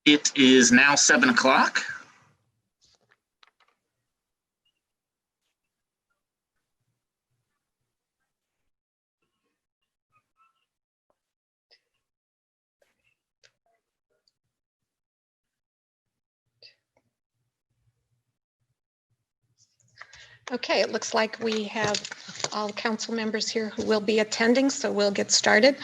It is now 7 o'clock. Okay, it looks like we have all council members here who will be attending, so we'll get started.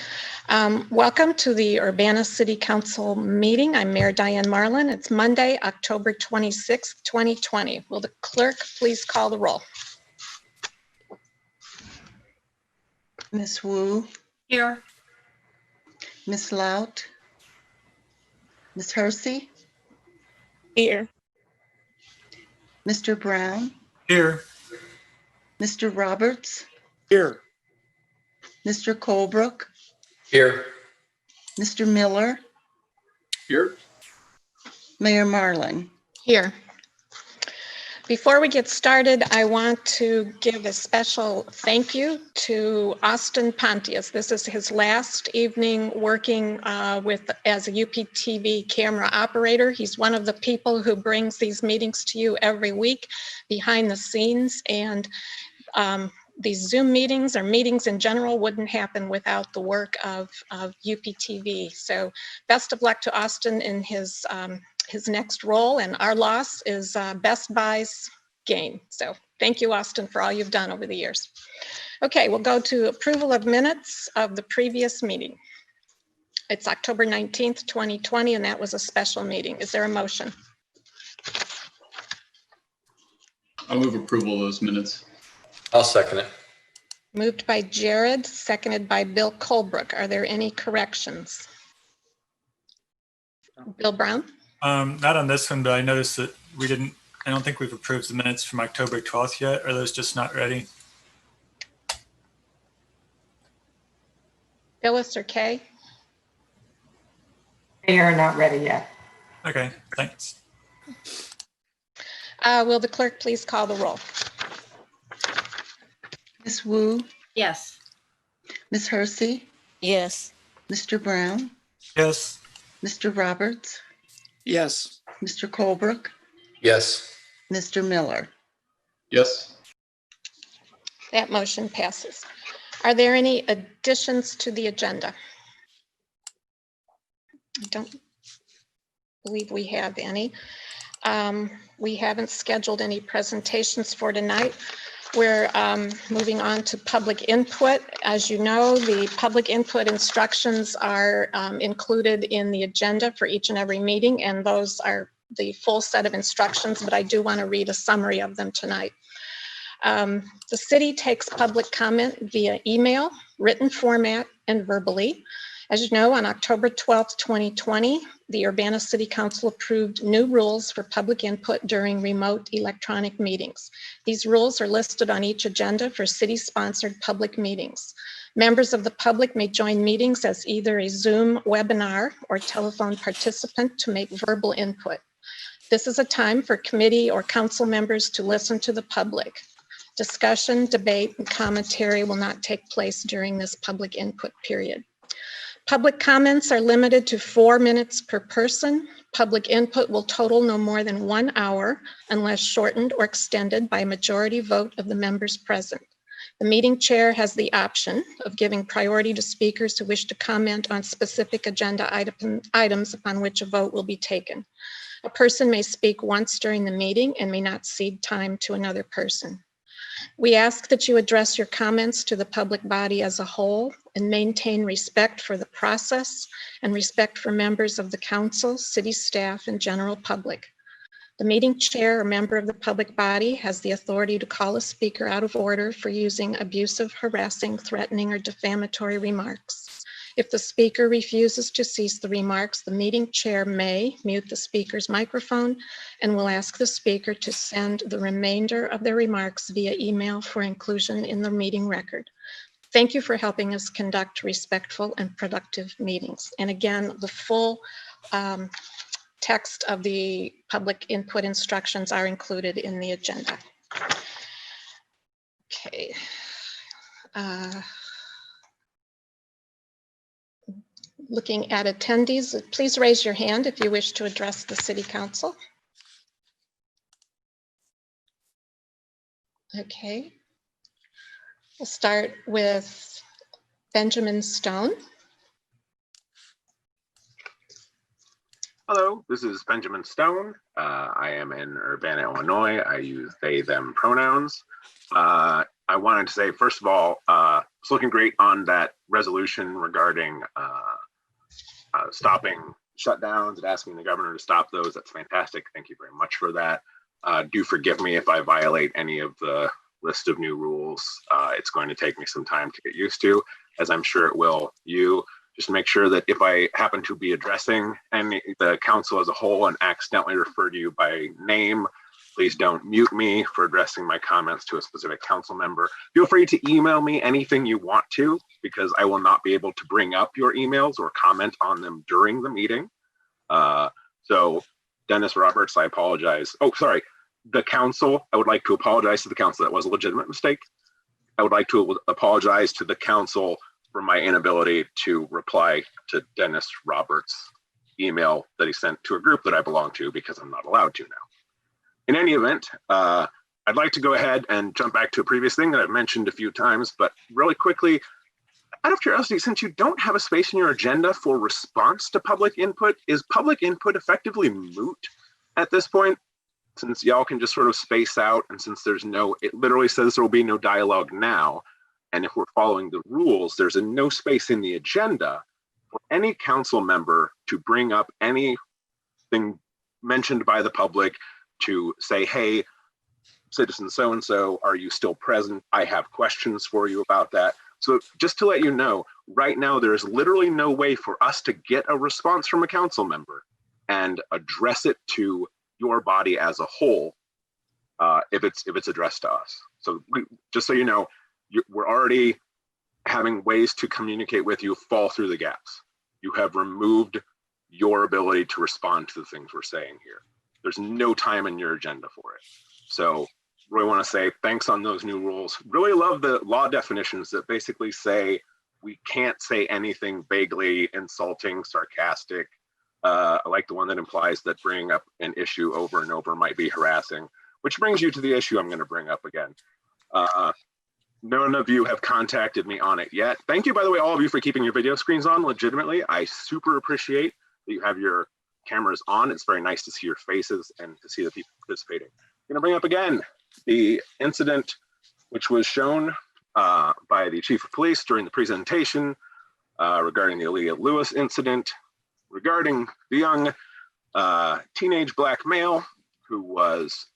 Welcome to the Urbana City Council meeting. I'm Mayor Diane Marlin. It's Monday, October 26th, 2020. Will the clerk please call the roll? Ms. Wu. Here. Ms. Lout. Ms. Hersey. Here. Mr. Brown. Here. Mr. Roberts. Here. Mr. Colebrook. Here. Mr. Miller. Here. Mayor Marlin. Here. Before we get started, I want to give a special thank you to Austin Pontius. This is his last evening working as a UPTV camera operator. He's one of the people who brings these meetings to you every week behind the scenes, and these Zoom meetings or meetings in general wouldn't happen without the work of UPTV. So best of luck to Austin in his next role, and our loss is Best Buy's gain. So thank you, Austin, for all you've done over the years. Okay, we'll go to approval of minutes of the previous meeting. It's October 19th, 2020, and that was a special meeting. Is there a motion? I'll move approval of those minutes. I'll second it. Moved by Jared, seconded by Bill Colebrook. Are there any corrections? Bill Brown? Not on this one, but I noticed that I don't think we've approved the minutes from October 12th yet. Are those just not ready? Phyllis or Kay? They are not ready yet. Okay, thanks. Will the clerk please call the roll? Ms. Wu. Yes. Ms. Hersey. Yes. Mr. Brown. Yes. Mr. Roberts. Yes. Mr. Colebrook. Yes. Mr. Miller. Yes. That motion passes. Are there any additions to the agenda? I don't believe we have any. We haven't scheduled any presentations for tonight. We're moving on to public input. As you know, the public input instructions are included in the agenda for each and every meeting, and those are the full set of instructions, but I do want to read a summary of them tonight. The city takes public comment via email, written format, and verbally. As you know, on October 12th, 2020, the Urbana City Council approved new rules for public input during remote electronic meetings. These rules are listed on each agenda for city-sponsored public meetings. Members of the public may join meetings as either a Zoom webinar or telephone participant to make verbal input. This is a time for committee or council members to listen to the public. Discussion, debate, and commentary will not take place during this public input period. Public comments are limited to 4 minutes per person. Public input will total no more than 1 hour unless shortened or extended by a majority vote of the members present. The meeting chair has the option of giving priority to speakers who wish to comment on specific agenda items upon which a vote will be taken. A person may speak once during the meeting and may not cede time to another person. We ask that you address your comments to the public body as a whole and maintain respect for the process and respect for members of the council, city staff, and general public. The meeting chair or member of the public body has the authority to call a speaker out of order for using abusive, harassing, threatening, or defamatory remarks. If the speaker refuses to cease the remarks, the meeting chair may mute the speaker's microphone and will ask the speaker to send the remainder of their remarks via email for inclusion in the meeting record. Thank you for helping us conduct respectful and productive meetings. And again, the full text of the public input instructions are included in the agenda. Okay. Looking at attendees, please raise your hand if you wish to address the city council. Okay. We'll start with Benjamin Stone. Hello, this is Benjamin Stone. I am in Urbana, Illinois. I use they, them pronouns. I wanted to say, first of all, it's looking great on that resolution regarding stopping shutdowns and asking the governor to stop those. That's fantastic. Thank you very much for that. Do forgive me if I violate any of the list of new rules. It's going to take me some time to get used to, as I'm sure it will you. Just make sure that if I happen to be addressing the council as a whole and accidentally refer to you by name, please don't mute me for addressing my comments to a specific council member. Feel free to email me anything you want to, because I will not be able to bring up your emails or comment on them during the meeting. So Dennis Roberts, I apologize. Oh, sorry. The council, I would like to apologize to the council. That was a legitimate mistake. I would like to apologize to the council for my inability to reply to Dennis Roberts' email that he sent to a group that I belong to, because I'm not allowed to now. In any event, I'd like to go ahead and jump back to a previous thing that I've mentioned a few times, but really quickly, out of curiosity, since you don't have a space in your agenda for response to public input, is public input effectively moot at this point? Since y'all can just sort of space out, and since there's no, it literally says there will be no dialogue now, and if we're following the rules, there's no space in the agenda for any council member to bring up anything mentioned by the public, to say, hey, citizen so-and-so, are you still present? I have questions for you about that. So just to let you know, right now, there's literally no way for us to get a response from a council member and address it to your body as a whole, if it's addressed to us. So just so you know, we're already having ways to communicate with you fall through the gaps. You have removed your ability to respond to the things we're saying here. There's no time in your agenda for it. So really want to say thanks on those new rules. Really love the law definitions that basically say we can't say anything vaguely insulting, sarcastic. I like the one that implies that bringing up an issue over and over might be harassing, which brings you to the issue I'm going to bring up again. None of you have contacted me on it yet. Thank you, by the way, all of you, for keeping your video screens on legitimately. I super appreciate that you have your cameras on. It's very nice to see your faces and to see the people participating. I'm going to bring up again the incident which was shown by the chief of police during the presentation regarding the Aaliyah Lewis incident, regarding the young teenage black male who was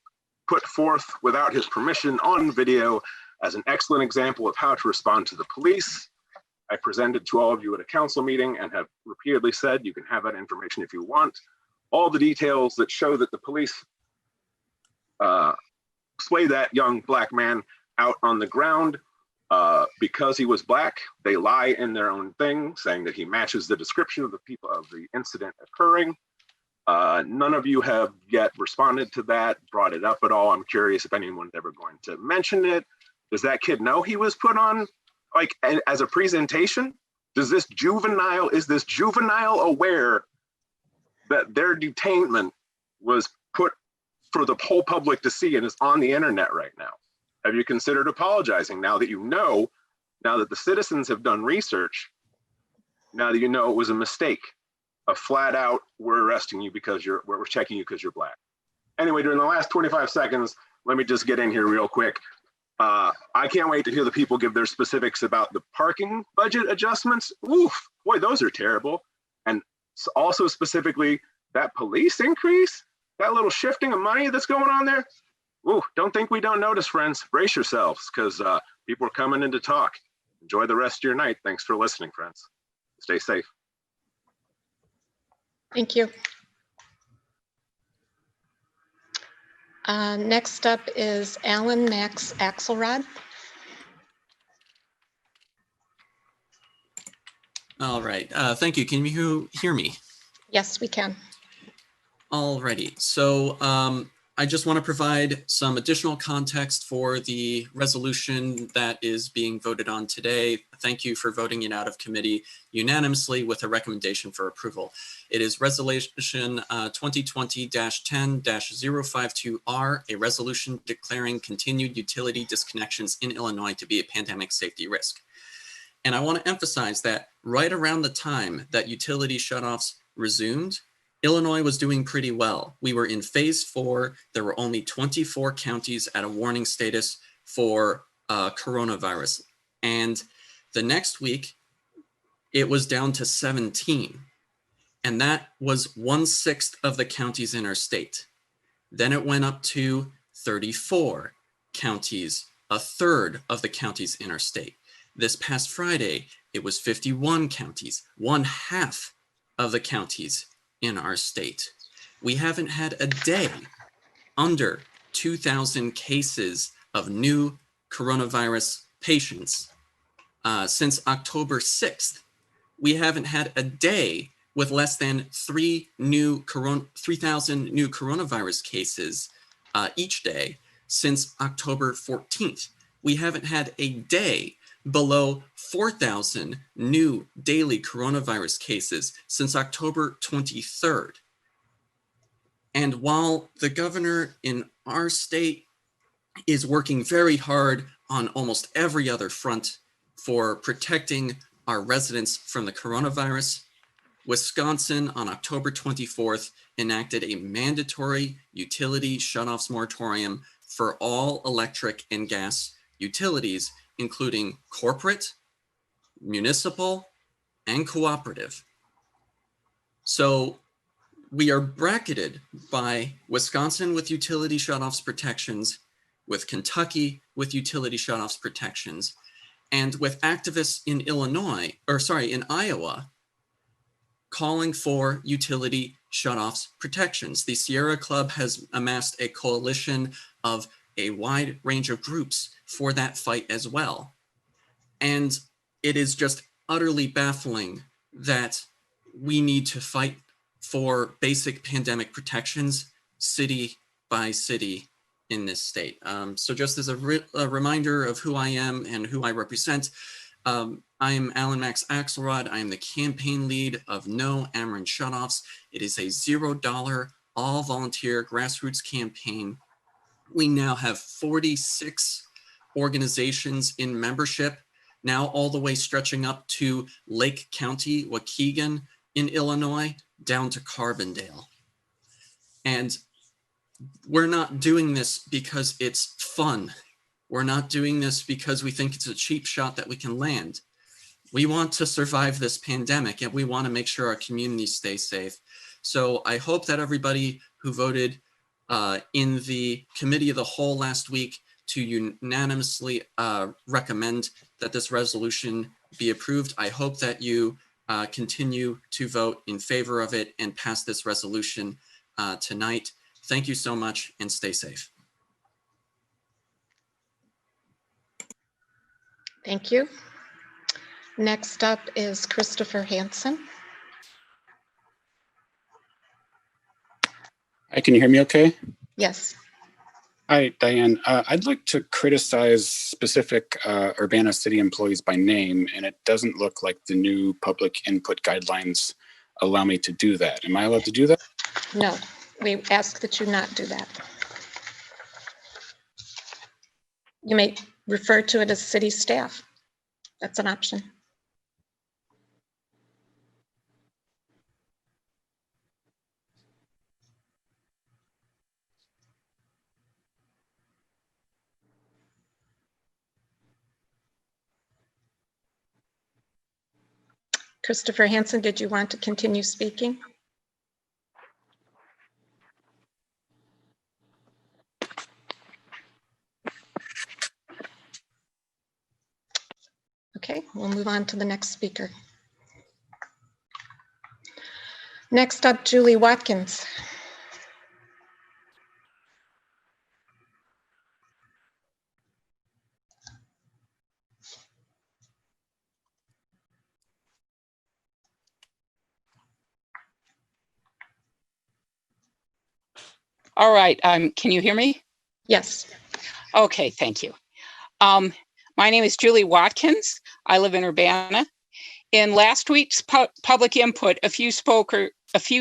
put forth without his permission on video as an excellent example of how to respond to the police. I presented to all of you at a council meeting and have repeatedly said you can have that information if you want. All the details that show that the police display that young black man out on the ground because he was black. They lie in their own thing, saying that he matches the description of the people of the incident occurring. None of you have yet responded to that, brought it up at all. I'm curious if anyone's ever going to mention it. Does that kid know he was put on like as a presentation? Is this juvenile aware that their detainment was put for the whole public to see and is on the internet right now? Have you considered apologizing now that you know, now that the citizens have done research, now that you know it was a mistake, a flat out, we're arresting you because we're checking you because you're black? Anyway, during the last 25 seconds, let me just get in here real quick. I can't wait to hear the people give their specifics about the parking budget adjustments. Oof, boy, those are terrible. And also specifically that police increase, that little shifting of money that's going on there. Ooh, don't think we don't notice, friends. Brace yourselves, because people are coming in to talk. Enjoy the rest of your night. Thanks for listening, friends. Stay safe. Thank you. Next up is Alan Max Axelrod. All right. Thank you. Can you hear me? Yes, we can. Alrighty. So I just want to provide some additional context for the resolution that is being voted on today. Thank you for voting it out of committee unanimously with a recommendation for approval. It is resolution 2020-10-052R, a resolution declaring continued utility disconnections in Illinois to be a pandemic safety risk. And I want to emphasize that right around the time that utility shutoffs resumed, Illinois was doing pretty well. We were in phase 4. There were only 24 counties at a warning status for coronavirus. And the next week, it was down to 17. And that was 1/6 of the counties in our state. Then it went up to 34 counties, 1/3 of the counties in our state. This past Friday, it was 51 counties, 1/2 of the counties in our state. We haven't had a day under 2,000 cases of new coronavirus patients since October 6th. We haven't had a day with less than 3,000 new coronavirus cases each day since October 14th. We haven't had a day below 4,000 new daily coronavirus cases since October 23rd. And while the governor in our state is working very hard on almost every other front for protecting our residents from the coronavirus, Wisconsin on October 24th enacted a mandatory utility shutoffs moratorium for all electric and gas utilities, including corporate, municipal, and cooperative. So we are bracketed by Wisconsin with utility shutoffs protections, with Kentucky with utility shutoffs protections, and with activists in in Iowa calling for utility shutoffs protections. The Sierra Club has amassed a coalition of a wide range of groups for that fight as well. And it is just utterly baffling that we need to fight for basic pandemic protections city by city in this state. So just as a reminder of who I am and who I represent, I am Alan Max Axelrod. I am the campaign lead of No Ameren Shutoffs. It is a $0 all volunteer grassroots campaign. We now have 46 organizations in membership, now all the way stretching up to Lake County, Waukegan in Illinois, down to Carbondale. And we're not doing this because it's fun. We're not doing this because we think it's a cheap shot that we can land. We want to survive this pandemic and we want to make sure our communities stay safe. So I hope that everybody who voted in the committee of the whole last week to unanimously recommend that this resolution be approved. I hope that you continue to vote in favor of it and pass this resolution tonight. Thank you so much and stay safe. Thank you. Next up is Christopher Hansen. Hi, can you hear me okay? Yes. Hi, Diane. I'd like to criticize specific Urbana City employees by name, and it doesn't look like the new public input guidelines allow me to do that. Am I allowed to do that? No, we ask that you not do that. You may refer to it as city staff. That's an option. Christopher Hansen, did you want to continue speaking? Okay, we'll move on to the next speaker. Next up, Julie Watkins. All right. Can you hear me? Yes. Okay, thank you. My name is Julie Watkins. I live in Urbana. In last week's public input, a few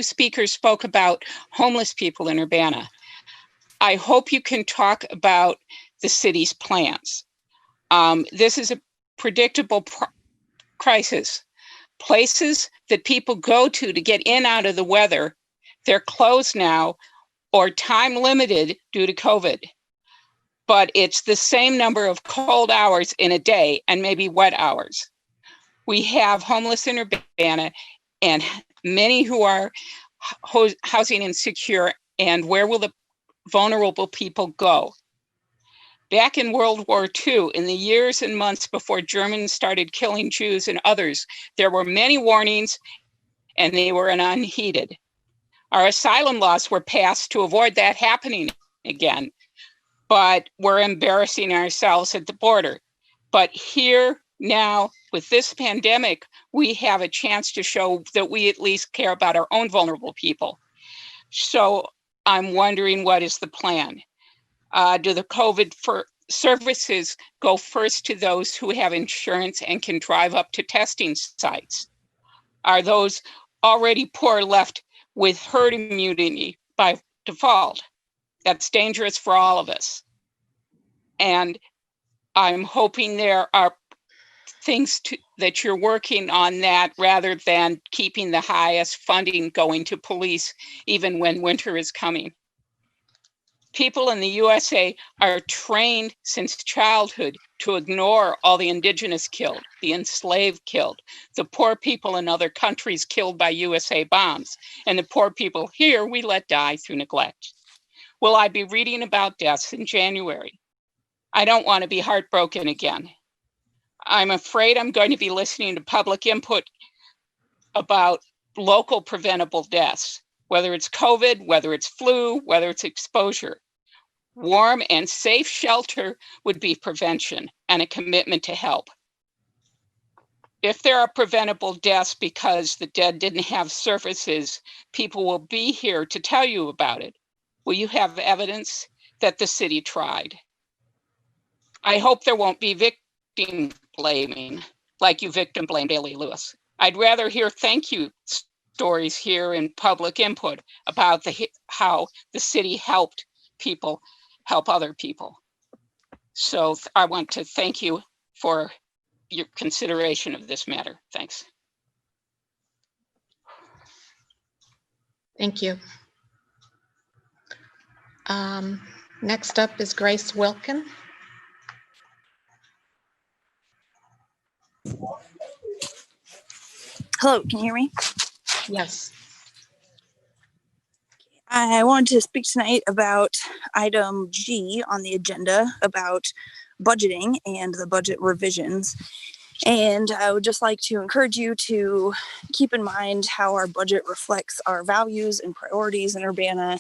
speakers spoke about homeless people in Urbana. I hope you can talk about the city's plans. This is a predictable crisis. Places that people go to get in out of the weather, they're closed now or time limited due to COVID. But it's the same number of cold hours in a day and maybe wet hours. We have homeless in Urbana and many who are housing insecure. And where will the vulnerable people go? Back in World War II, in the years and months before Germans started killing Jews and others, there were many warnings and they were unheeded. Our asylum laws were passed to avoid that happening again, but we're embarrassing ourselves at the border. But here now, with this pandemic, we have a chance to show that we at least care about our own vulnerable people. So I'm wondering, what is the plan? Do the COVID services go first to those who have insurance and can drive up to testing sites? Are those already poor left with herd immunity by default? That's dangerous for all of us. And I'm hoping there are things that you're working on that rather than keeping the highest funding going to police, even when winter is coming. People in the USA are trained since childhood to ignore all the indigenous killed, the enslaved killed, the poor people in other countries killed by USA bombs, and the poor people here we let die through neglect. Will I be reading about deaths in January? I don't want to be heartbroken again. I'm afraid I'm going to be listening to public input about local preventable deaths, whether it's COVID, whether it's flu, whether it's exposure. Warm and safe shelter would be prevention and a commitment to help. If there are preventable deaths because the dead didn't have services, people will be here to tell you about it. Will you have evidence that the city tried? I hope there won't be victim blaming like you victim blamed Bailey Lewis. I'd rather hear thank you stories here in public input about how the city helped people help other people. So I want to thank you for your consideration of this matter. Thanks. Thank you. Next up is Grace Wilkin. Hello, can you hear me? Yes. I wanted to speak tonight about item G on the agenda about budgeting and the budget revisions. And I would just like to encourage you to keep in mind how our budget reflects our values and priorities in Urbana.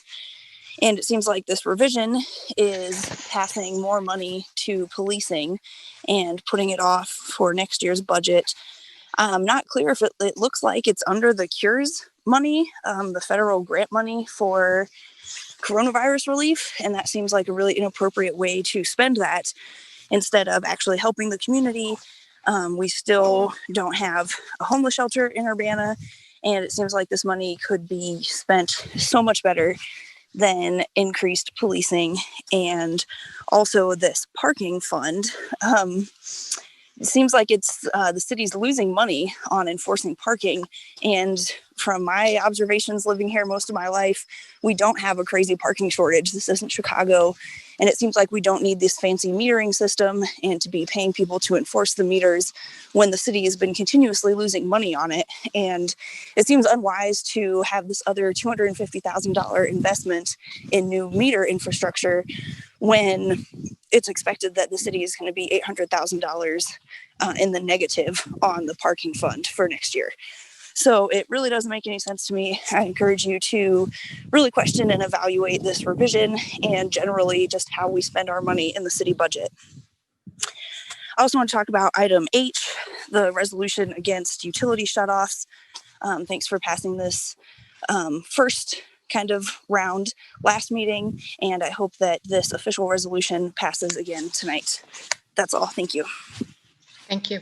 And it seems like this revision is passing more money to policing and putting it off for next year's budget. I'm not clear if it looks like it's under the CURES money, the federal grant money for coronavirus relief. And that seems like a really inappropriate way to spend that instead of actually helping the community. We still don't have a homeless shelter in Urbana. And it seems like this money could be spent so much better than increased policing and also this parking fund. It seems like it's the city's losing money on enforcing parking. And from my observations living here most of my life, we don't have a crazy parking shortage. This isn't Chicago. And it seems like we don't need this fancy metering system and to be paying people to enforce the meters when the city has been continuously losing money on it. And it seems unwise to have this other $250,000 investment in new meter infrastructure when it's expected that the city is going to be $800,000 in the negative on the parking fund for next year. So it really doesn't make any sense to me. I encourage you to really question and evaluate this revision and generally just how we spend our money in the city budget. I also want to talk about item H, the resolution against utility shutoffs. Thanks for passing this first kind of round last meeting, and I hope that this official resolution passes again tonight. That's all. Thank you. Thank you.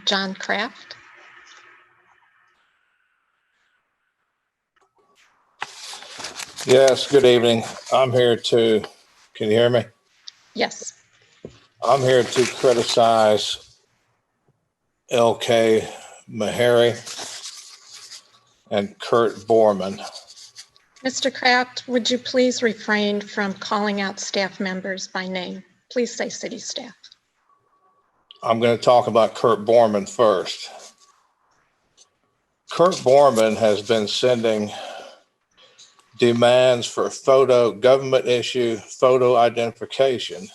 John Kraft. Yes, good evening. I'm here to, can you hear me? Yes. I'm here to criticize LK Meharry and Kurt Borman. Mr. Kraft, would you please refrain from calling out staff members by name? Please say city staff. I'm going to talk about Kurt Borman first. Kurt Borman has been sending demands for government issue photo identification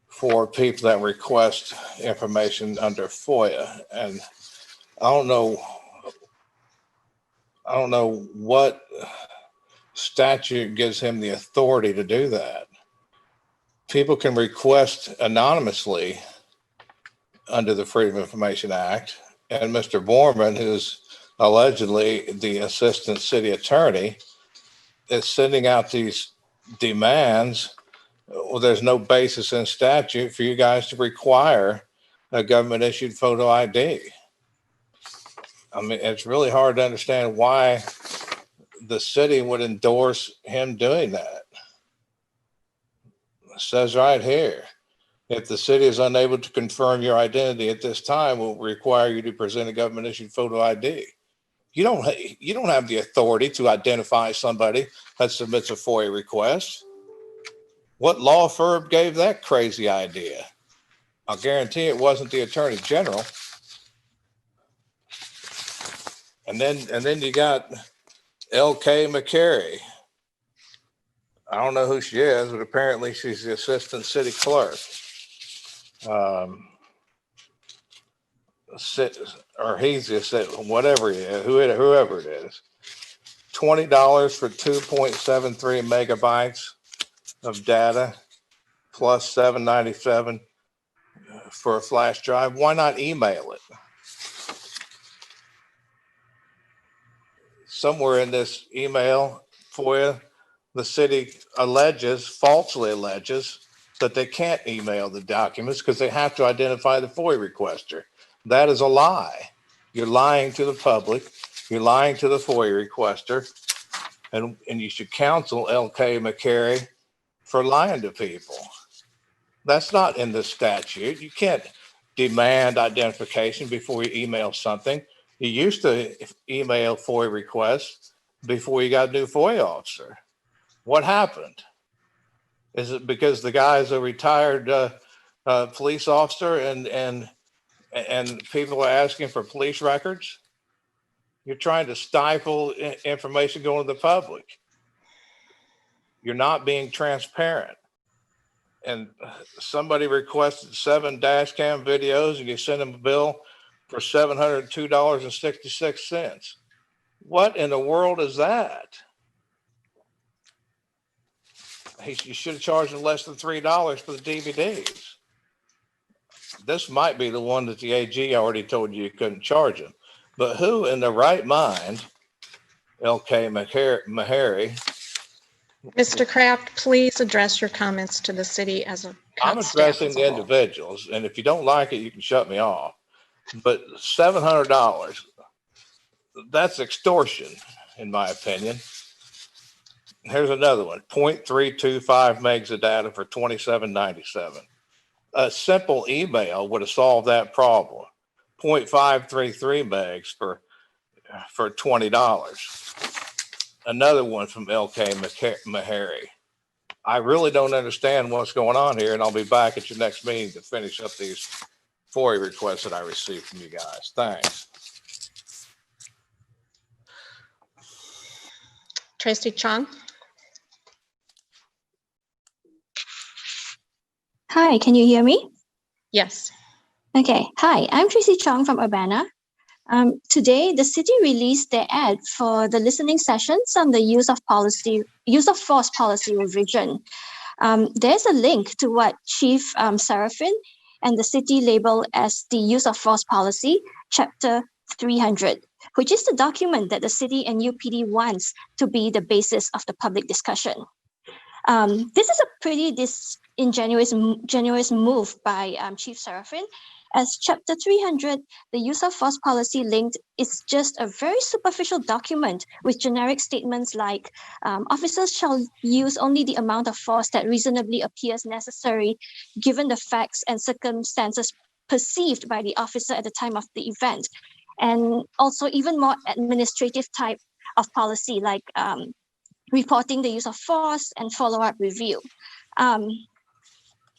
for people that request information under FOIA. And I don't know what statute gives him the authority to do that. People can request anonymously under the Freedom of Information Act. And Mr. Borman, who's allegedly the assistant city attorney, is sending out these demands. Well, there's no basis in statute for you guys to require a government issued photo ID. I mean, it's really hard to understand why the city would endorse him doing that. It says right here, if the city is unable to confirm your identity at this time, will require you to present a government issued photo ID. You don't have the authority to identify somebody that submits a FOIA request. What law firm gave that crazy idea? I'll guarantee it wasn't the Attorney General. And then you got LK McCary. I don't know who she is, but apparently she's the assistant city clerk. Or he's just whatever he is, whoever it is. $20 for 2.73 megabytes of data, plus $7.97 for a flash drive. Why not email it? Somewhere in this email FOIA, the city falsely alleges that they can't email the documents because they have to identify the FOIA requester. That is a lie. You're lying to the public. You're lying to the FOIA requester. And you should counsel LK McCary for lying to people. That's not in the statute. You can't demand identification before you email something. You used to email FOIA requests before you got a new FOIA officer. What happened? Is it because the guy is a retired police officer and people are asking for police records? You're trying to stifle information going to the public. You're not being transparent. And somebody requested 7 dash cam videos and you send them a bill for $702.66. What in the world is that? You should have charged him less than $3 for the DVDs. This might be the one that the AG already told you couldn't charge him. But who in the right mind, LK Meharry? Mr. Kraft, please address your comments to the city as a I'm addressing the individuals, and if you don't like it, you can shut me off. But $700, that's extortion, in my opinion. Here's another one, 0.325 megs of data for $27.97. A simple email would have solved that problem. 0.533 megs for $20. Another one from LK Meharry. I really don't understand what's going on here, and I'll be back at your next meeting to finish up these FOIA requests that I received from you guys. Thanks. Tracy Chong. Hi, can you hear me? Yes. Okay. Hi, I'm Tracy Chong from Urbana. Today, the city released their ad for the listening sessions on the use of force policy revision. There's a link to what Chief Serafin and the city labeled as the use of force policy, Chapter 300, which is the document that the city and UPD wants to be the basis of the public discussion. This is a pretty disingenuous move by Chief Serafin, as Chapter 300, the use of force policy linked, is just a very superficial document with generic statements like officers shall use only the amount of force that reasonably appears necessary given the facts and circumstances perceived by the officer at the time of the event. And also even more administrative type of policy like reporting the use of force and follow-up review.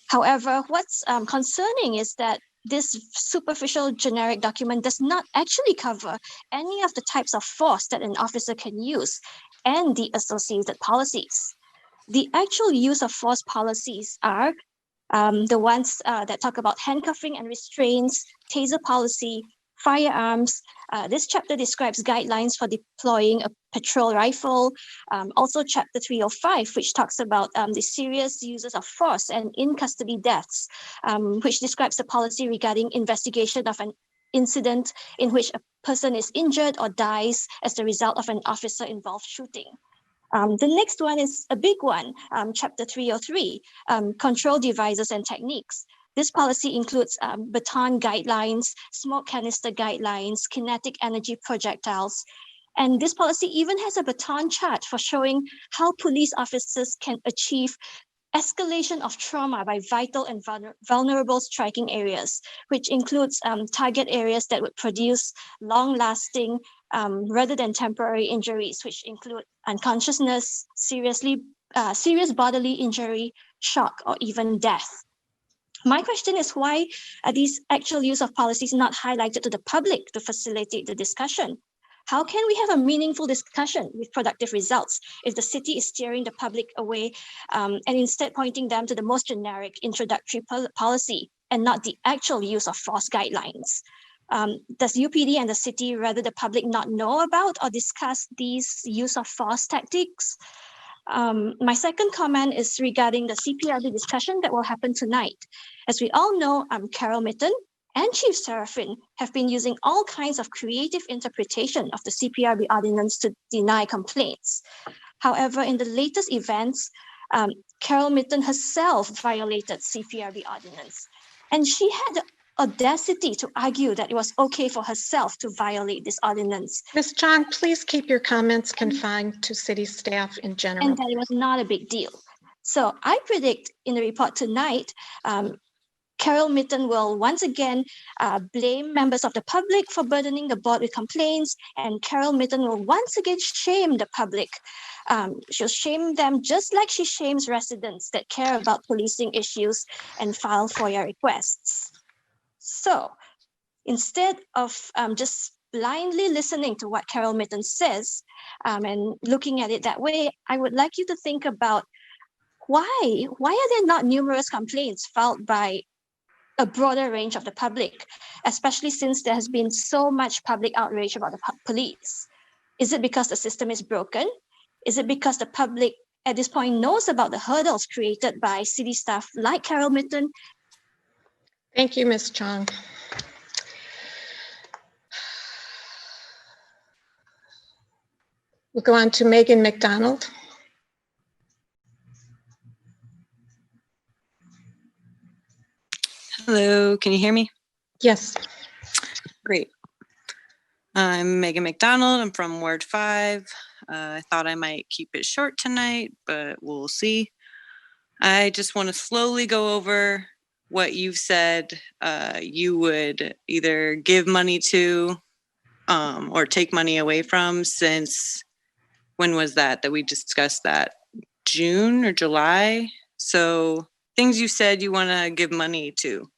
However, what's concerning is that this superficial generic document does not actually cover any of the types of force that an officer can use and the associated policies. The actual use of force policies are the ones that talk about handcuffing and restraints, taser policy, firearms. This chapter describes guidelines for deploying a patrol rifle. Also chapter 305, which talks about the serious uses of force and in-custody deaths, which describes the policy regarding investigation of an incident in which a person is injured or dies as the result of an officer-involved shooting. The next one is a big one, chapter 303, control devices and techniques. This policy includes baton guidelines, smoke canister guidelines, kinetic energy projectiles. And this policy even has a baton chart for showing how police officers can achieve escalation of trauma by vital and vulnerable striking areas, which includes target areas that would produce long-lasting rather than temporary injuries, which include unconsciousness, serious bodily injury, shock, or even death. My question is, why are these actual use of policies not highlighted to the public to facilitate the discussion? How can we have a meaningful discussion with productive results if the city is steering the public away and instead pointing them to the most generic introductory policy and not the actual use of force guidelines? Does UPD and the city, rather the public, not know about or discuss these use of force tactics? My second comment is regarding the CPRB discussion that will happen tonight. As we all know, Carol Mitten and Chief Serafin have been using all kinds of creative interpretation of the CPRB ordinance to deny complaints. However, in the latest events, Carol Mitten herself violated CPRB ordinance, and she had the audacity to argue that it was okay for herself to violate this ordinance. Ms. Chong, please keep your comments confined to city staff in general. And that it was not a big deal. So I predict in the report tonight, Carol Mitten will once again blame members of the public for burdening the board with complaints, and Carol Mitten will once again shame the public. She'll shame them just like she shames residents that care about policing issues and file FOIA requests. So instead of just blindly listening to what Carol Mitten says and looking at it that way, I would like you to think about why are there not numerous complaints filed by a broader range of the public, especially since there has been so much public outrage about the police? Is it because the system is broken? Is it because the public at this point knows about the hurdles created by city staff like Carol Mitten? Thank you, Ms. Chong. We'll go on to Megan McDonald. Hello, can you hear me? Yes. Great. I'm Megan McDonald. I'm from Ward 5. I thought I might keep it short tonight, but we'll see. I just want to slowly go over what you've said you would either give money to or take money away from since, when was that we discussed that? June or July? So things you said you want to give money to.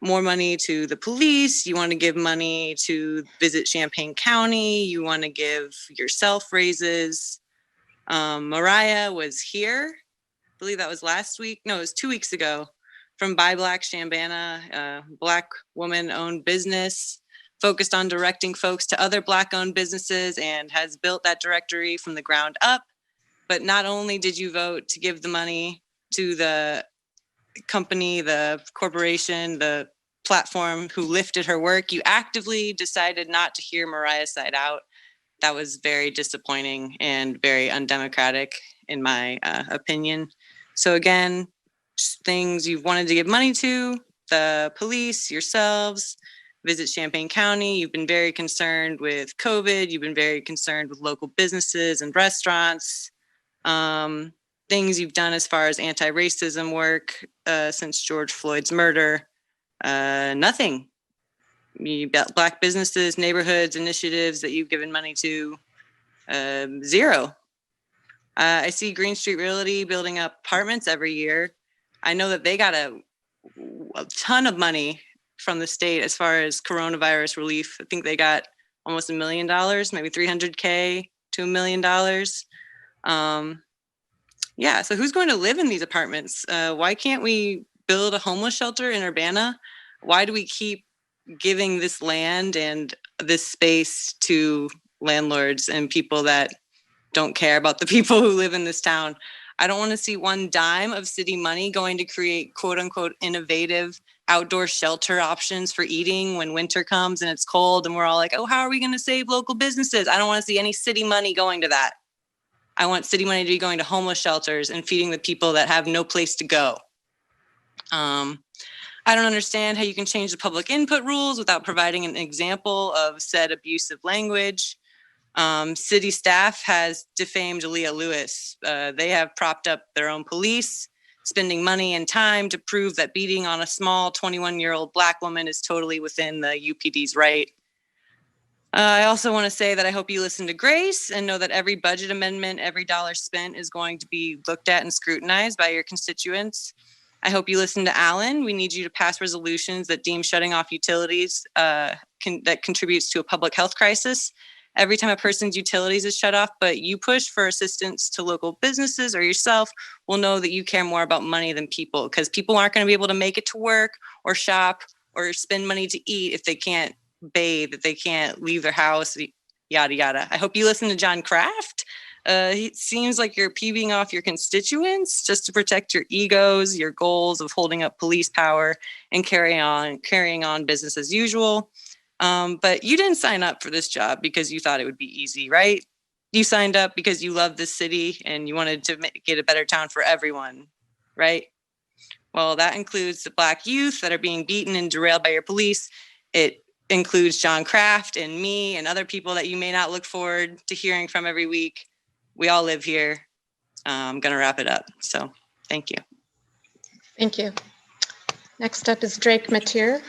More money to the police, you want to give money to visit Champaign County, you want to give yourself raises. Mariah was here, I believe that was last week. No, it was 2 weeks ago, from Buy Black Shambana, a Black woman-owned business focused on directing folks to other Black-owned businesses and has built that directory from the ground up. But not only did you vote to give the money to the company, the corporation, the platform who lifted her work. You actively decided not to hear Mariah's side out. That was very disappointing and very undemocratic, in my opinion. So again, things you've wanted to give money to, the police, yourselves, visit Champaign County. You've been very concerned with COVID. You've been very concerned with local businesses and restaurants. Things you've done as far as anti-racism work since George Floyd's murder. Nothing. You've got Black businesses, neighborhoods, initiatives that you've given money to. Zero. I see Green Street Realty building up apartments every year. I know that they got a ton of money from the state as far as coronavirus relief. I think they got almost $1 million, maybe $300K to $1 million. Yeah, so who's going to live in these apartments? Why can't we build a homeless shelter in Urbana? Why do we keep giving this land and this space to landlords and people that don't care about the people who live in this town? I don't want to see one dime of city money going to create quote unquote innovative outdoor shelter options for eating when winter comes and it's cold and we're all like, oh, how are we going to save local businesses? I don't want to see any city money going to that. I want city money to be going to homeless shelters and feeding the people that have no place to go. I don't understand how you can change the public input rules without providing an example of said abusive language. City staff has defamed Leah Lewis. They have propped up their own police, spending money and time to prove that beating on a small 21-year-old Black woman is totally within the UPD's right. I also want to say that I hope you listen to Grace and know that every budget amendment, every dollar spent is going to be looked at and scrutinized by your constituents. I hope you listen to Alan. We need you to pass resolutions that deem shutting off utilities that contributes to a public health crisis. Every time a person's utilities is shut off, but you push for assistance to local businesses or yourself, we'll know that you care more about money than people, because people aren't going to be able to make it to work or shop or spend money to eat if they can't bathe, if they can't leave their house, yada, yada. I hope you listen to John Kraft. It seems like you're peeving off your constituents just to protect your egos, your goals of holding up police power and carrying on business as usual. But you didn't sign up for this job because you thought it would be easy, right? You signed up because you love this city and you wanted to make it a better town for everyone, right? Well, that includes the Black youth that are being beaten and derailed by your police. It includes John Kraft and me and other people that you may not look forward to hearing from every week. We all live here. I'm going to wrap it up. So thank you. Thank you. Next up is Drake Mateer.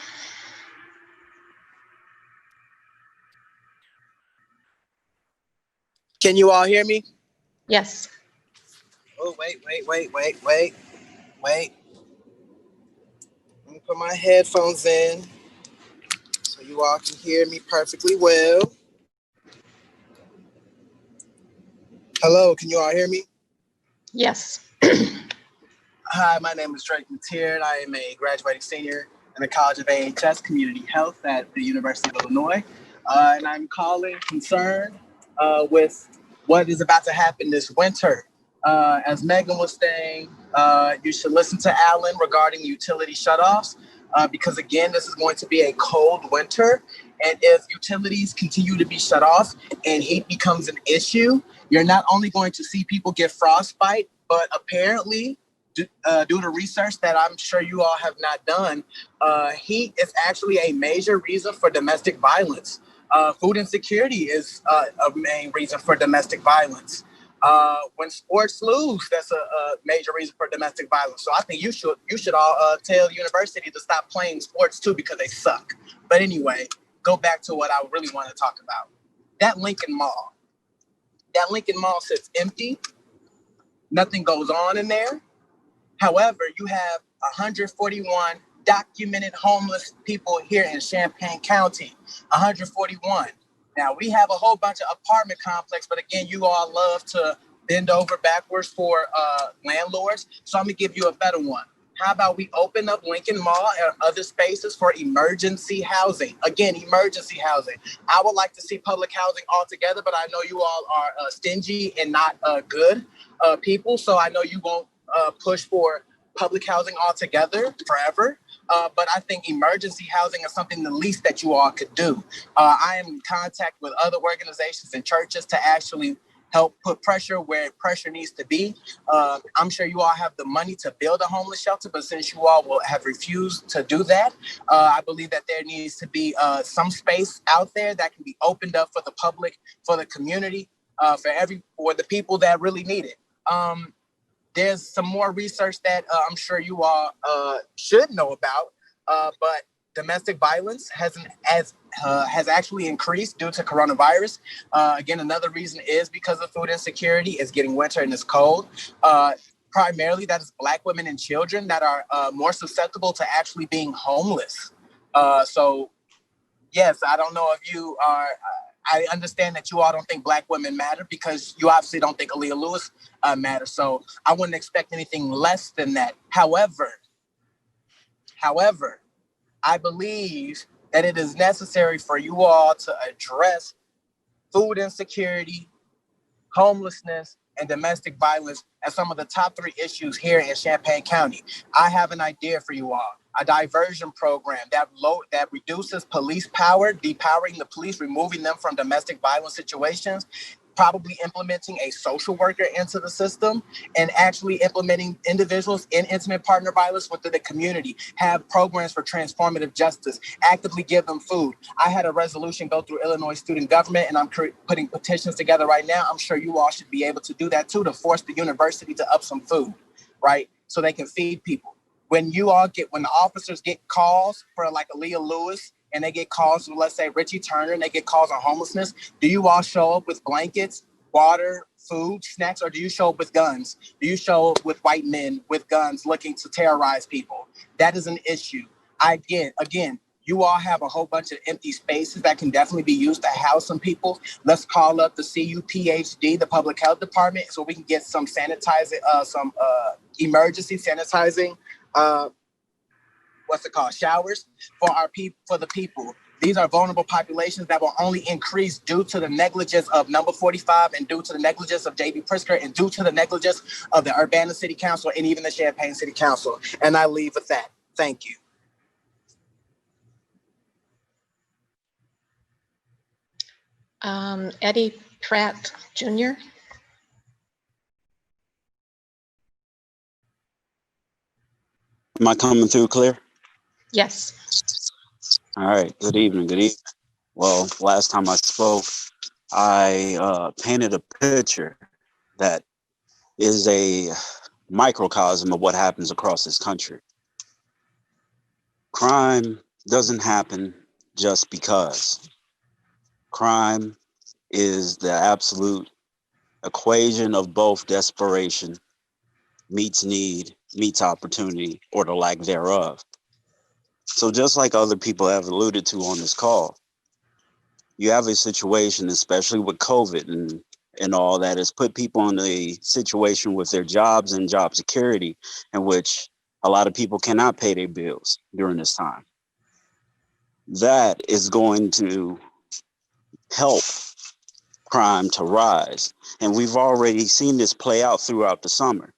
Can you all hear me? Yes. Oh, wait. Let me put my headphones in so you all can hear me perfectly well. Hello, can you all hear me? Yes. Hi, my name is Drake Mateer, and I am a graduating senior in the College of AHS Community Health at the University of Illinois. And I'm calling concerned with what is about to happen this winter. As Megan was saying, you should listen to Alan regarding utility shutoffs because, again, this is going to be a cold winter. And if utilities continue to be shut off and heat becomes an issue, you're not only going to see people get frostbite, but apparently, due to research that I'm sure you all have not done, heat is actually a major reason for domestic violence. Food insecurity is a main reason for domestic violence. When sports lose, that's a major reason for domestic violence. So I think you should all tell the university to stop playing sports too because they suck. But anyway, go back to what I really want to talk about. That Lincoln Mall sits empty. Nothing goes on in there. However, you have 141 documented homeless people here in Champaign County. 141. Now, we have a whole bunch of apartment complex, but again, you all love to bend over backwards for landlords. So I'm going to give you a better one. How about we open up Lincoln Mall and other spaces for emergency housing? Again, emergency housing. I would like to see public housing altogether, but I know you all are stingy and not good people. So I know you won't push for public housing altogether forever. But I think emergency housing is something the least that you all could do. I am in contact with other organizations and churches to actually help put pressure where pressure needs to be. I'm sure you all have the money to build a homeless shelter, but since you all will have refused to do that, I believe that there needs to be some space out there that can be opened up for the public, for the community, for the people that really need it. There's some more research that I'm sure you all should know about, but domestic violence has actually increased due to coronavirus. Again, another reason is because of food insecurity. It's getting winter and it's cold. Primarily, that is Black women and children that are more susceptible to actually being homeless. So, yes, I don't know if you are. I understand that you all don't think Black women matter because you obviously don't think Aaliyah Lewis matters. So I wouldn't expect anything less than that. However, I believe that it is necessary for you all to address food insecurity, homelessness, and domestic violence as some of the top 3 issues here in Champaign County. I have an idea for you all. A diversion program that reduces police power, depowering the police, removing them from domestic violence situations, probably implementing a social worker into the system, and actually implementing individuals in intimate partner violence within the community, have programs for transformative justice, actively give them food. I had a resolution go through Illinois student government, and I'm putting petitions together right now. I'm sure you all should be able to do that too, to force the university to up some food, right? So they can feed people. When the officers get calls for like Aaliyah Lewis, and they get calls from, let's say, Richie Turner, and they get calls on homelessness, do you all show up with blankets, water, food, snacks, or do you show up with guns? Do you show up with white men with guns looking to terrorize people? That is an issue. Again, you all have a whole bunch of empty spaces that can definitely be used to house some people. Let's call up the CUPHD, the Public Health Department, so we can get some sanitizing, some emergency sanitizing, showers for the people. These are vulnerable populations that will only increase due to the negligence of Number 45 and due to the negligence of J.B. Pritzker and due to the negligence of the Urbana City Council and even the Champaign City Council. And I leave with that. Thank you. Eddie Pratt Jr. Am I coming through clear? Yes. All right. Good evening. Good evening. Well, last time I spoke, I painted a picture that is a microcosm of what happens across this country. Crime doesn't happen just because. Crime is the absolute equation of both desperation meets need, meets opportunity, or the lack thereof. So just like other people have alluded to on this call, you have a situation, especially with COVID and all that, has put people in a situation with their jobs and job security in which a lot of people cannot pay their bills during this time. That is going to help crime to rise. And we've already seen this play out throughout the summer.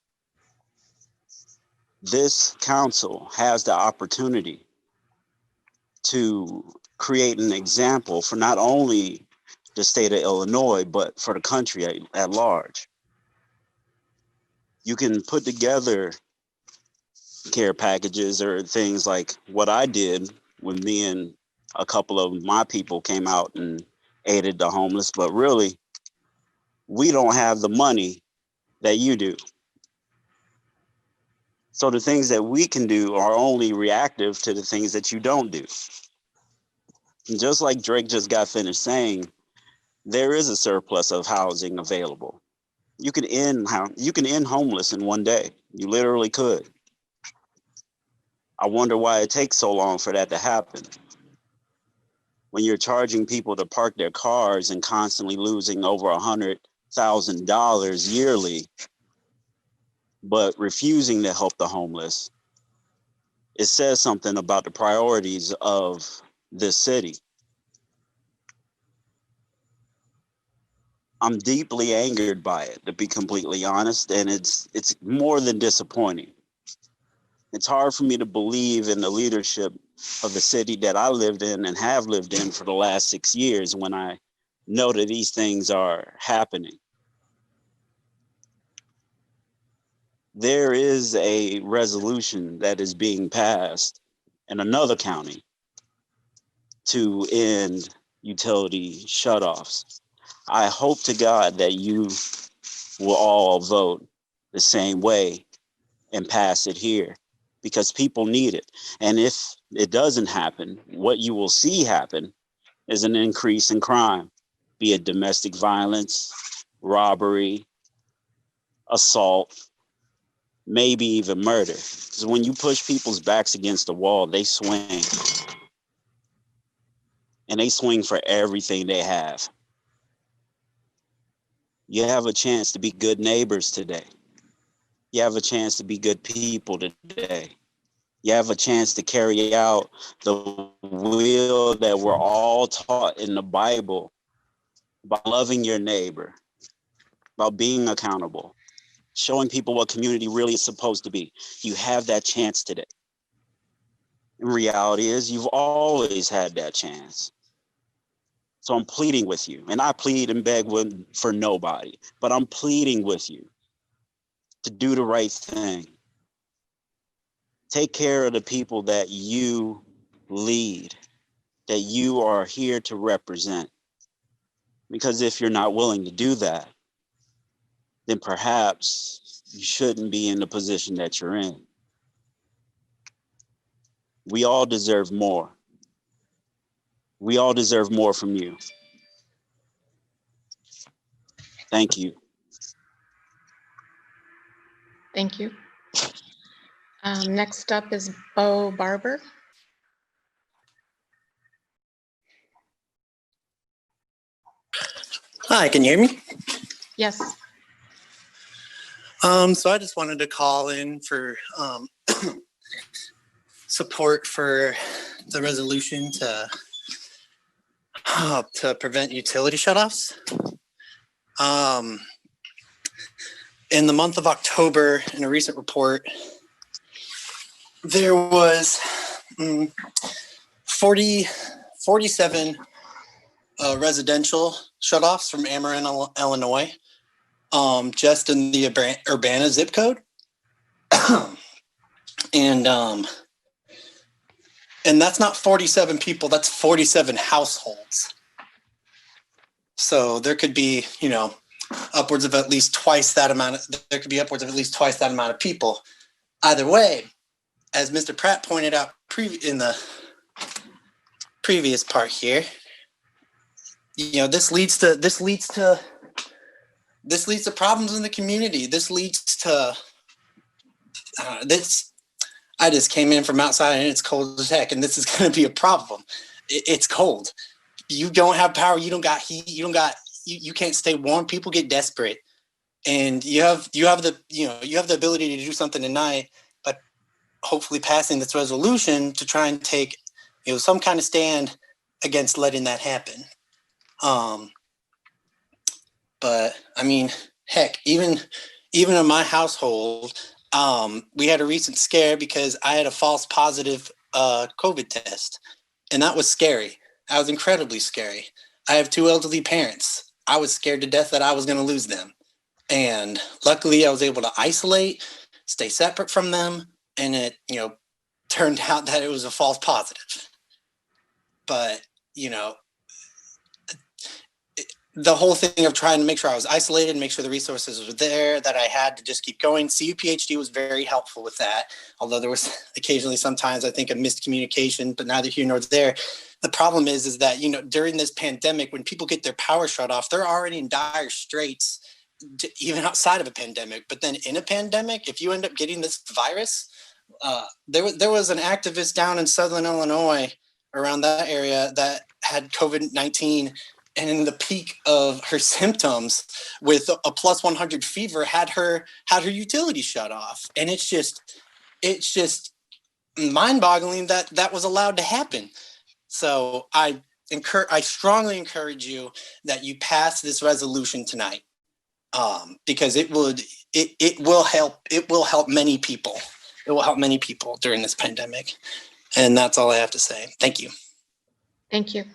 This council has the opportunity to create an example for not only the state of Illinois, but for the country at large. You can put together care packages or things like what I did when me and a couple of my people came out and aided the homeless, but really, we don't have the money that you do. So the things that we can do are only reactive to the things that you don't do. And just like Drake just got finished saying, there is a surplus of housing available. You can end homeless in one day. You literally could. I wonder why it takes so long for that to happen. When you're charging people to park their cars and constantly losing over $100,000 yearly, but refusing to help the homeless, it says something about the priorities of this city. I'm deeply angered by it, to be completely honest, and it's more than disappointing. It's hard for me to believe in the leadership of the city that I lived in and have lived in for the last 6 years when I know that these things are happening. There is a resolution that is being passed in another county to end utility shutoffs. I hope to God that you will all vote the same way and pass it here because people need it. And if it doesn't happen, what you will see happen is an increase in crime, be it domestic violence, robbery, assault, maybe even murder. Because when you push people's backs against the wall, they swing. And they swing for everything they have. You have a chance to be good neighbors today. You have a chance to be good people today. You have a chance to carry out the will that we're all taught in the Bible about loving your neighbor, about being accountable, showing people what community really is supposed to be. You have that chance today. And reality is you've always had that chance. So I'm pleading with you, and I plead and beg for nobody, but I'm pleading with you to do the right thing. Take care of the people that you lead, that you are here to represent. Because if you're not willing to do that, then perhaps you shouldn't be in the position that you're in. We all deserve more. We all deserve more from you. Thank you. Thank you. Next up is Bo Barber. Hi, can you hear me? Yes. So I just wanted to call in for support for the resolution to prevent utility shutoffs. In the month of October, in a recent report, there was 47 residential shutoffs from Amarin, Illinois, just in the Urbana zip code. And that's not 47 people, that's 47 households. So there could be, upwards of at least twice that amount of people. Either way, as Mr. Pratt pointed out in the previous part here, this leads to problems in the community. This leads to this. I just came in from outside and it's cold as heck, and this is going to be a problem. It's cold. You don't have power. You don't got heat. You can't stay warm. People get desperate, and you have the ability to do something tonight, but hopefully passing this resolution to try and take some kind of stand against letting that happen. But I mean, heck, even in my household, we had a recent scare because I had a false positive COVID test, and that was scary. That was incredibly scary. I have 2 elderly parents. I was scared to death that I was going to lose them. And luckily I was able to isolate, stay separate from them. And it, turned out that it was a false positive. But, the whole thing of trying to make sure I was isolated, make sure the resources were there, that I had to just keep going. CUPHD was very helpful with that. Although there was occasionally sometimes I think a miscommunication, but neither here nor there. The problem is that, during this pandemic, when people get their power shut off, they're already in dire straits, even outside of a pandemic. But then in a pandemic, if you end up getting this virus, there was an activist down in Southern Illinois around that area that had COVID-19, and in the peak of her symptoms with a plus 100 fever had her utility shut off. And it's just mind-boggling that was allowed to happen. So I strongly encourage you that you pass this resolution tonight, because it will help many people. it will help many people during this pandemic. And that's all I have to say. Thank you. Thank you.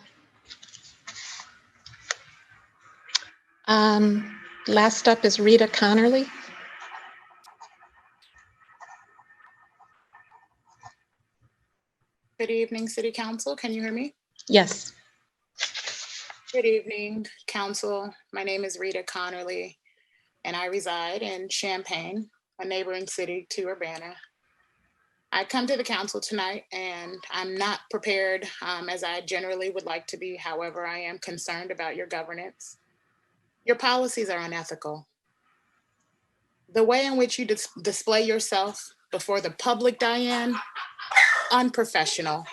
Last up is Rita Connerly. Good evening, City Council. Can you hear me? Yes. Good evening, Council. My name is Rita Connerly, and I reside in Champaign, a neighboring city to Urbana. I come to the Council tonight, and I'm not prepared as I generally would like to be. However, I am concerned about your governance. Your policies are unethical. The way in which you display yourself before the public, Diane, unprofessional,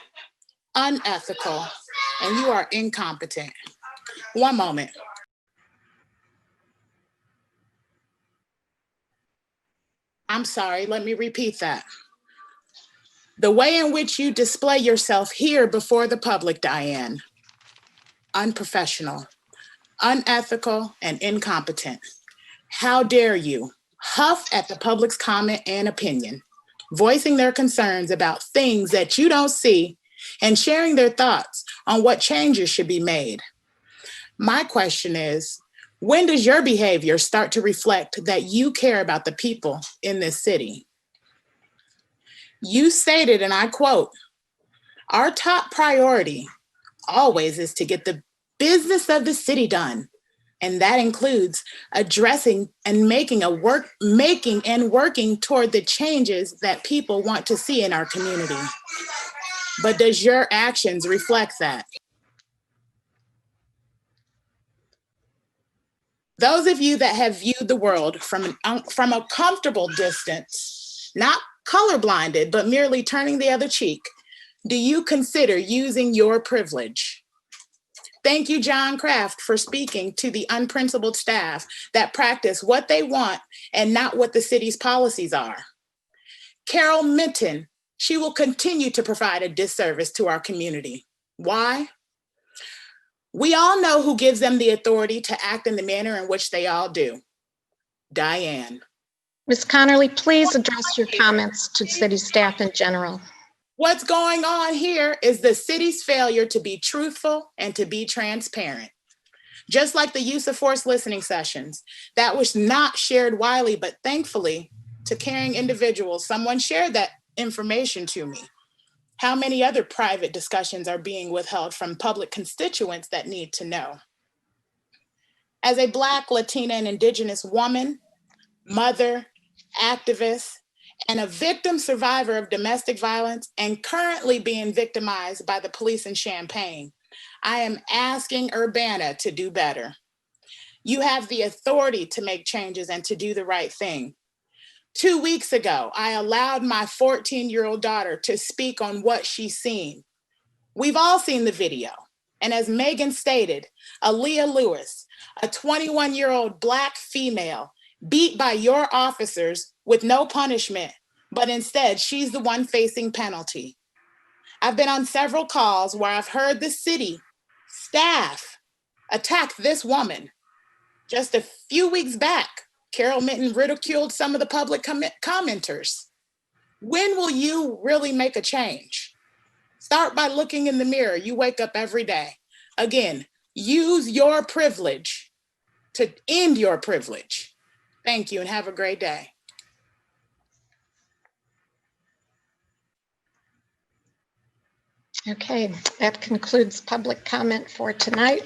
unethical, and you are incompetent. One moment. I'm sorry, let me repeat that. The way in which you display yourself here before the public, Diane, unprofessional, unethical, and incompetent. How dare you huff at the public's comment and opinion, voicing their concerns about things that you don't see and sharing their thoughts on what changes should be made. My question is, when does your behavior start to reflect that you care about the people in this city? You stated, and I quote, "Our top priority always is to get the business of the city done. And that includes addressing and working toward the changes that people want to see in our community." But does your actions reflect that? Those of you that have viewed the world from a comfortable distance, not colorblinded, but merely turning the other cheek, do you consider using your privilege? Thank you, John Kraft, for speaking to the unprincipled staff that practice what they want and not what the city's policies are. Carol Minton, she will continue to provide a disservice to our community. Why? We all know who gives them the authority to act in the manner in which they all do. Diane. Ms. Connerly, please address your comments to city staff in general. What's going on here is the city's failure to be truthful and to be transparent. Just like the use of force listening sessions, that was not shared widely, but thankfully to caring individuals, someone shared that information to me. How many other private discussions are being withheld from public constituents that need to know? As a Black, Latina, and Indigenous woman, mother, activist, and a victim survivor of domestic violence and currently being victimized by the police in Champaign, I am asking Urbana to do better. You have the authority to make changes and to do the right thing. 2 weeks ago, I allowed my 14-year-old daughter to speak on what she's seen. We've all seen the video. And as Megan stated, Aaliyah Lewis, a 21-year-old Black female, beat by your officers with no punishment, but instead she's the one facing penalty. I've been on several calls where I've heard the city staff attack this woman. Just a few weeks back, Carol Minton ridiculed some of the public commenters. When will you really make a change? Start by looking in the mirror. You wake up every day. Again, use your privilege to end your privilege. Thank you and have a great day. Okay, that concludes public comment for tonight.